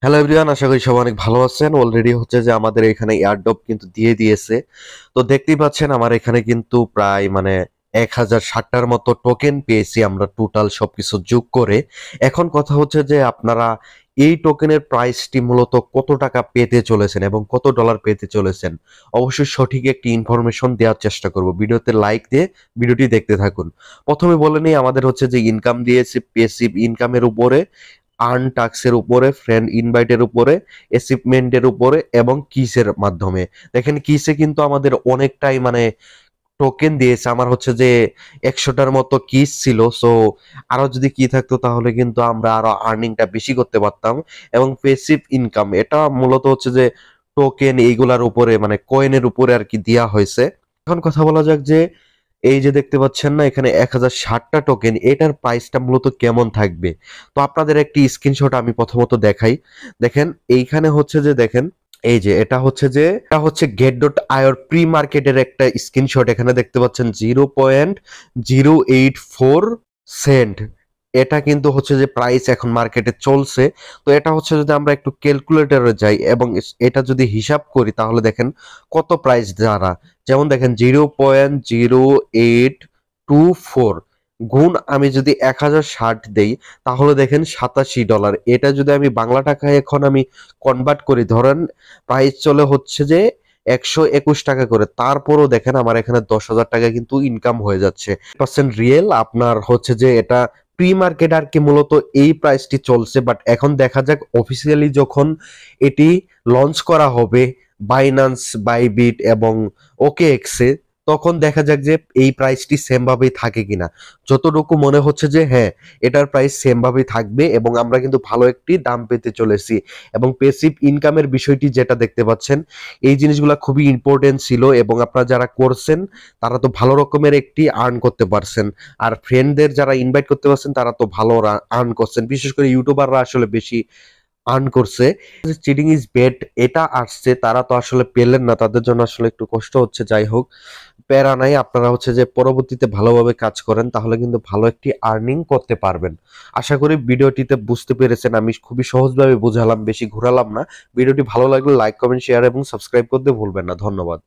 Hello everyone, আশা করি সবাই অনেক ভালো আছেন। অলরেডি হচ্ছে যে আমাদের এখানে এয়ারড্রপ কিন্তু দিয়ে দিয়েছে। তো দেখতেই পাচ্ছেন আমার এখানে কিন্তু প্রায় 1060টার মতো টোকেন পেয়েছি আমরা টোটাল সবকিছু যোগ করে। এখন কথা হচ্ছে যে আপনারা এই টোকেনের প্রাইসটি মূলত কত টাকা পেতে চলেছেন এবং কত ডলার পেতে চলেছেন, অবশ্যই সঠিক একটি ইনফরমেশন দেওয়ার চেষ্টা করব। ভিডিওতে লাইক দিয়ে ভিডিওটি দেখতে থাকুন। প্রথমে বলে নিই, আমাদের হচ্ছে যে ইনকাম দিয়েছে পেসিভ ইনকামের উপরে, আর্ন টাস্কের উপরে, ফ্রেন্ড ইনভাইটের উপরে, অ্যাচিভমেন্টের উপরে এবং কিসের মাধ্যমে। দেখেন কিসে কিন্তু আমাদের অনেকটাই টোকেন দিয়েছে। আমার হচ্ছে যে 100টার মতো কিস ছিল। সো আরো যদি কি থাকতো তাহলে কিন্তু আমরা আরো আর্নিংটা বেশি করতে পারতাম। এবং প্যাসিভ ইনকাম এটা মূলত হচ্ছে যে টোকেন এইগুলার উপরে, কয়েনের উপরে আর কি দেওয়া হয়েছে। এখন কথা বলা যাক যে এই যে দেখতে পাচ্ছেন না এখানে 1060টা টোকেন, এটার প্রাইসটা মূলত কেমন থাকবে। তো আপনাদের একটি স্ক্রিনশট আমি প্রথমত দেখাই। দেখেন এইখানে হচ্ছে যে দেখেন এই যে এটা হচ্ছে গেট ডট আইওর প্রি মার্কেটের একটা স্ক্রিনশট। এখানে দেখতে পাচ্ছেন 0.084 সেন্ট। এটা কিন্তু হচ্ছে যে প্রাইস এখন মার্কেটে চলছে। তো এটা হচ্ছে যদি আমরা একটু ক্যালকুলেটরে যাই এবং এটা যদি হিসাব করি তাহলে দেখেন কত প্রাইস দ্বারা। যেমন দেখেন 0.0824 গুণ আমি যদি 1060 দেই তাহলে দেখেন $87। এটা যদি আমি বাংলা টাকায় এখন আমি কনভার্ট করি, ধরেন প্রাইস চলে হচ্ছে যে 121 টাকা করে, তারপরও দেখেন আমার এখানে 10,000 টাকা কিন্তু ইনকাম হয়ে যাচ্ছে। পার্সেন্ট রিয়েল আপনার হচ্ছে যে এটা প্রি মার্কেট আর কি মূলত এই প্রাইসটি চলছে। বাট এখন দেখা যাক অফিসিয়ালি যখন এটি লঞ্চ করা হবে বাইন্যান্স, বাইবিট এবং ওকে এক্সে, তখন দেখা যাক যে এই প্রাইসটি সেম ভাবেই থাকে কিনা। যতটুকু মনে হচ্ছে যে হ্যাঁ, এটার প্রাইস সেম ভাবেই থাকবে এবং আমরা কিন্তু ভালো একটি দাম পেতে চলেছি। এবং পেসিভ ইনকামের বিষয়টি যেটা দেখতে পাচ্ছেন, এই জিনিসগুলো খুবই ইম্পর্টেন্ট ছিল এবং আপনারা যারা করছেন তারা তো ভালো রকমের একটি আর্ন করতে পারছেন। আর ফ্রেন্ডদের যারা ইনভাইট করতে পারছেন তারা তো ভালো আর্ন করছেন। বিশেষ করে ইউটিউবাররা আসলে বেশি আর্ন করছে। চিটিং ইজ বেড এটা আসছে, তারা তো আসলে পেলেন না, তাদের জন্য আসলে একটু কষ্ট হচ্ছে। যাই হোক, প্যারা নাই। আপনারা হচ্ছে যে পরবর্তীতে ভালোভাবে কাজ করেন তাহলে কিন্তু ভালো একটি আর্নিং করতে পারবেন। আশা করি ভিডিওটিতে বুঝতে পেরেছেন, আমি খুবই সহজভাবে বুঝালাম, বেশি ঘোরালাম না। ভিডিওটি ভালো লাগলে লাইক, কমেন্ট, শেয়ার এবং সাবস্ক্রাইব করতে ভুলবেন না। ধন্যবাদ।